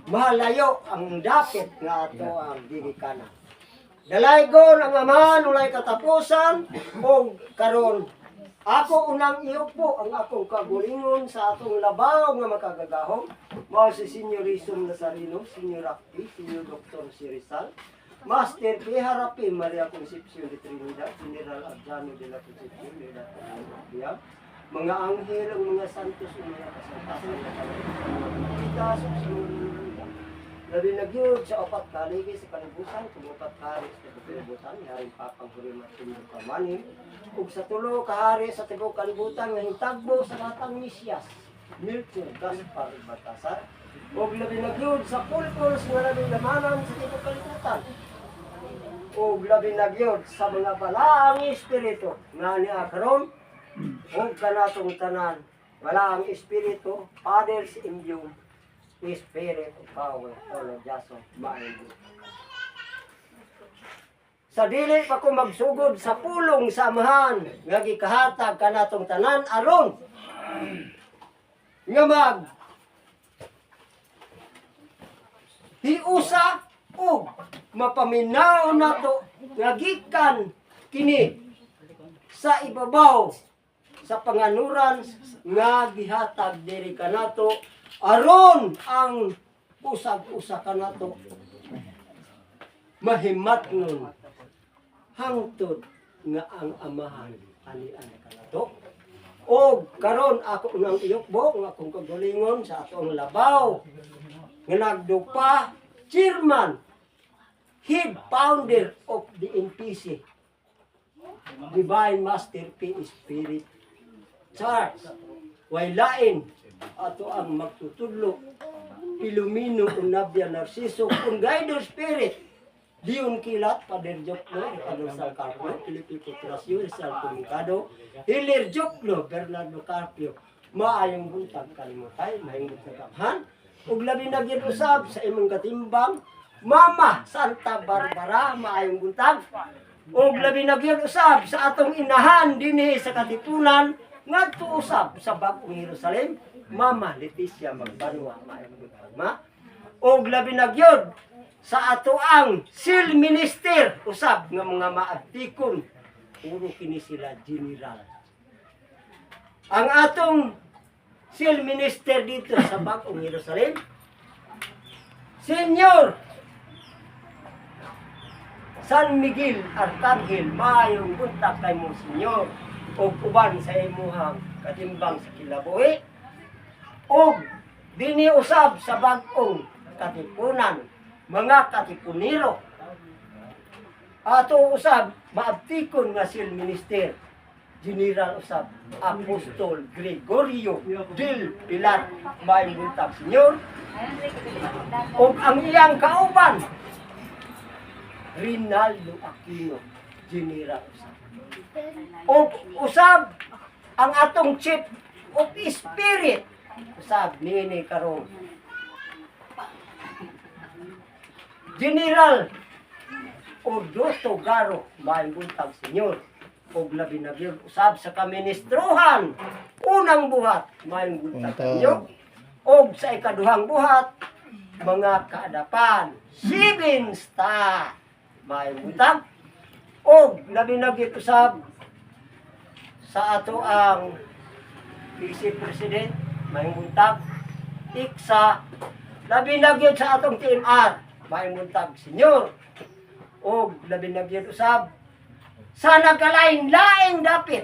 Mahalayo ang dapit nga ato ang gigikanan. Dalaygon ang amahan ulay katapusan o karon ako unang iukbo ang akong kagulingon sa atong labaw nga makagagahom. Mao si Senior Rizom Nazareno, Senior Rakpi, Senior Dr. Sirizal, Master P. Harapi, Maria Concepcion de Trinidad, General Adjano de la Concepcion de la Trinidad, mga anghel, ang mga santos, ang mga kasantasan, kita sa mga labi nagyod sa opat kaligi sa kalibutan, tumupat hari sa kalibutan, haring papang hurimat tindog kamanin, ug sa tulo kahari sa tibok kalibutan, nga hintagbo sa batang Misyas, Milton Gaspar Baltasar, ug labi nagyod sa pulpul nga labi lamanan sa tibok kalibutan, ug labi nagyod sa mga balaang espiritu nga niya karon ug kanatong tanan balaang espiritu others in you spirit of power all of jason mind sa dili pa ko magsugod sa pulong samahan nga gikahatag kanatong tanan aron nga mag hiusa o mapaminaw nato nga gikan kini sa ibabaw sa panganuran nga gihatag diri kanato aron ang usag-usa kanato mahimatnon hangtod nga ang amahan ani kanato o karon ako nang iyukbo nga akong kagalingon sa atong labaw nga nagdupa chairman, head founder of the NPC, Divine Master P. Spirit Church. Wailain ato ang magtutudlo Ilumino Unabia Narciso kung Guider Spirit Dion Kilat, Pader Joklo, Ricardo Salcarpio, Filipico Trasio, Rizal Comunicado, Hilir Joklo, Bernardo Carpio, maayong buntag kalimutay, maayong buntag kaphan, ug labi na gyud usab sa imong katimbang Mama Santa Barbara, maayong buntag. Ug labi na gyud usab sa atong inahan dinhi sa Katipunan ngadto usab sa Bagong Jerusalem, Mama Leticia Magbanwa, maayong buntag ma. Ug labi na gyud sa ato ang SEAL Minister usab nga mga maabtikon, puro kini sila general. Ang atong SEAL Minister dito sa Bagong Jerusalem, Senyor San Miguel Arcangel, maayong buntag kay mo, Senyor, o uban sa imuhang katimbang sa Kilabuhi, o dini usab sa Bagong Katipunan, mga katipuniro. Ato usab, maabtikon nga SEAL Minister, General usab Apostol Gregorio del Pilar, maayong buntag, Senyor. O ang iyang kauban, Rinaldo Aquino, General usab. O usab ang atong Chief of Spirit, usab nini karon General Odoto Garo, maayong buntag, Senyor. Og labi na gyud usab sa kaministrohan unang buhat, maayong buntag ninyo. Og sa ikaduhang buhat, mga kaadapan 7 star, maayong buntag. Og labi na gyud usab sa ato ang Vice President, maayong buntag. Iksa labi na gyud sa atong TMR, maayong buntag, Senyor. Og labi na gyud usab sa nagkalain-laing dapit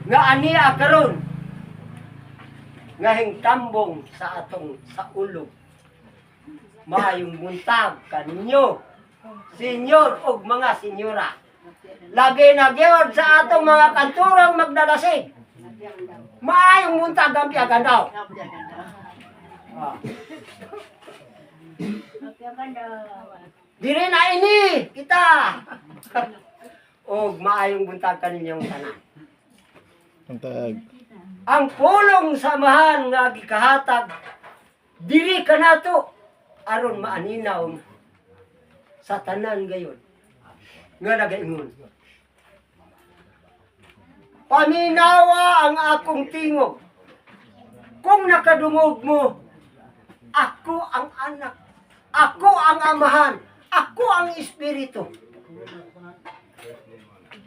nga aniya karon nga hingtambong sa atong sa ulog, maayong buntag kaninyo, Senyor ug mga senyora. Lagi na gyud sa atong mga kanturang magdalasig, maayong buntag ang piagandaw. Diri na ini kita. Og maayong buntag kaninyong tanan. Buntag. Ang pulong samahan nga gikahatag diri kanato aron maaninaw sa tanan gayon nga nagaingon. Paminawa ang akong tingog kung nakadungog mo, ako ang anak, ako ang amahan, ako ang espiritu.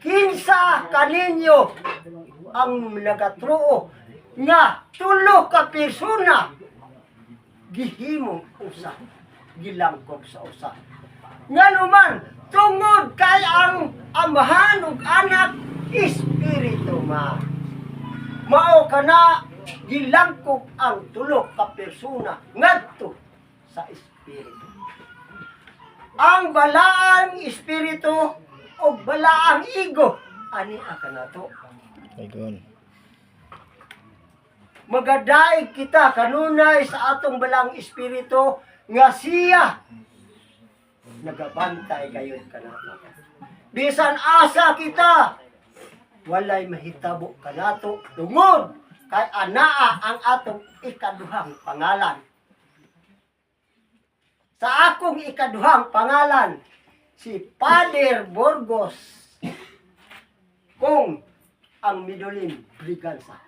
Kinsa kaninyo ang nagatruo nga tulo ka persona gihimong usa, gilangkob sa usa. Nga naman, tungod kay ang amahan ug anak espiritu man. Mao kana gilangkob ang tulo ka persona ngadto sa espiritu. Ang balaang espiritu o balaang ego ani aka nato. Ayun. Magadaig kita kanunay sa atong balaang espiritu nga siya nagabantay gayud kanato. Bisan asa kita walay mahitabo kanato tungod kay anaa ang atong ikaduhang pangalan. Sa akong ikaduhang pangalan, si Father Burgos kung ang Midolin Briganza.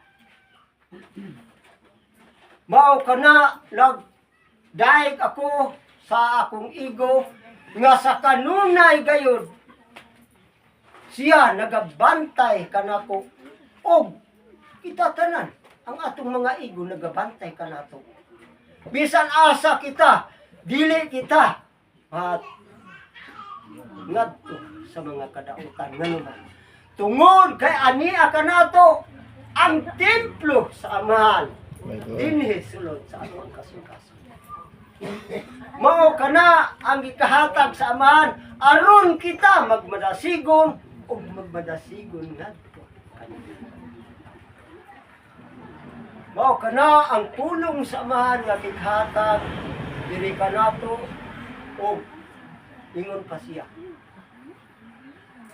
Mao kana nagdaig ako sa akong ego nga sa kanunay gayud siya nagabantay kanako og kita tanan ang atong mga ego nagabantay kanato. Bisan asa kita dili kita at ngadto sa mga kadautan nganuman. Tungod kay ania kanato ang templo sa amahan. Dinhi sulod sa atong kasing-kasing. Mao kana ang gikahatag sa amahan aron kita magmadasigon ug magmadasigon ngadto kanila. Mao kana ang pulong sa amahan nga gikahatag diri kanato ug ingon pa siya.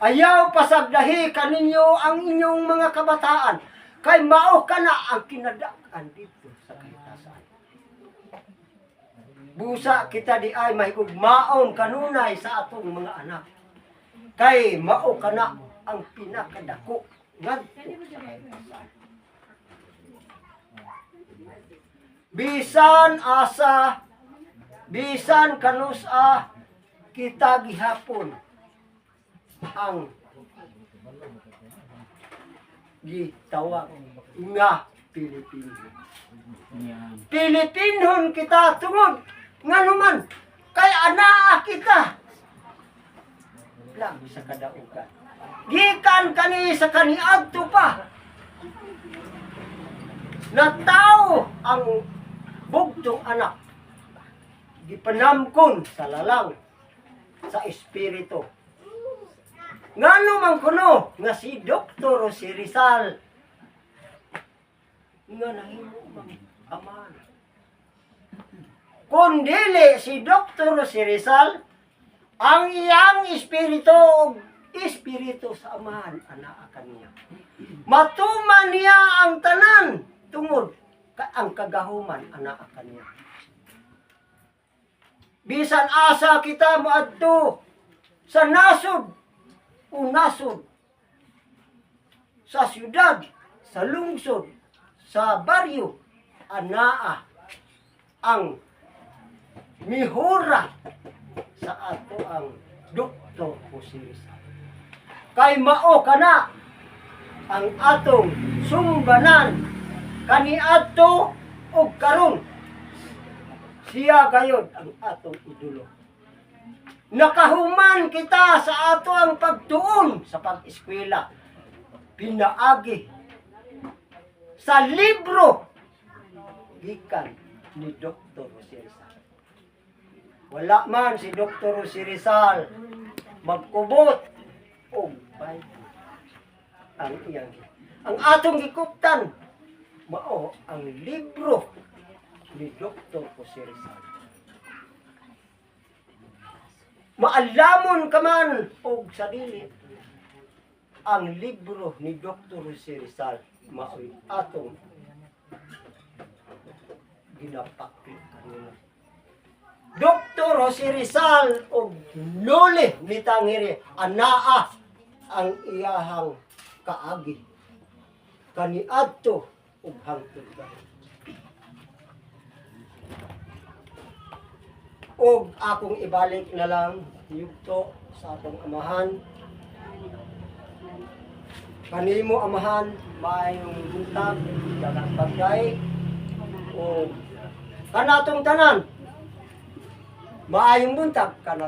Ayaw pasagdahi kaninyo ang inyong mga kabataan kay mao kana ang kinadak-an dito sa kahitasan. Busa kita di ay mahigugmaon kanunay sa atong mga anak. Kay mao kana ang pinakadako ngadto sa kahitasan. Bisan asa, bisan kanusa kita gihapon ang gitawag nga Pilipino. Pilipinon kita tungod nga naman kay anaa kita lang sa kadaugan. Gikan kani sa kaniadto pa na tao ang bugtong anak gipanamkon sa lalang sa espiritu. Ngano man kuno nga si Dr. si Rizal nga nahimo mang amahan. Kung dili si Dr. si Rizal ang iyang espiritu sa amahan anaa kaniya. Matuman niya ang tanan tungod ang kagahuman anaa kaniya. Bisan asa kita moadto sa nasod o nasod, sa syudad, sa lungsod, sa baryo, anaa ang mihura sa ato ang Dr. Jose Rizal. Kay mao kana ang atong sumbanan kaniadto ug karon siya gayod ang atong idolo. Nakahuman kita sa ato ang pagtuon sa pag-eskwela. Pinaagi sa libro gikan ni Dr. Jose Rizal. Wala man si Dr. Jose Rizal magkubot o Bible ang iyang. Ang atong gikuptan mao ang libro ni Dr. Jose Rizal. Maalamon ka man og sarili ang libro ni Dr. Jose Rizal mao'y atong ginapakit kanina. Dr. Jose Rizal og nuli ni tangiri anaa ang iyahang kaagi kaniadto ug hangtod karon. o akong ibalik na lang yugto sa atong amahan. Kanimo amahan, maayong buntag, dagang pagkay, o kanatong tanan, maayong buntag, kanatong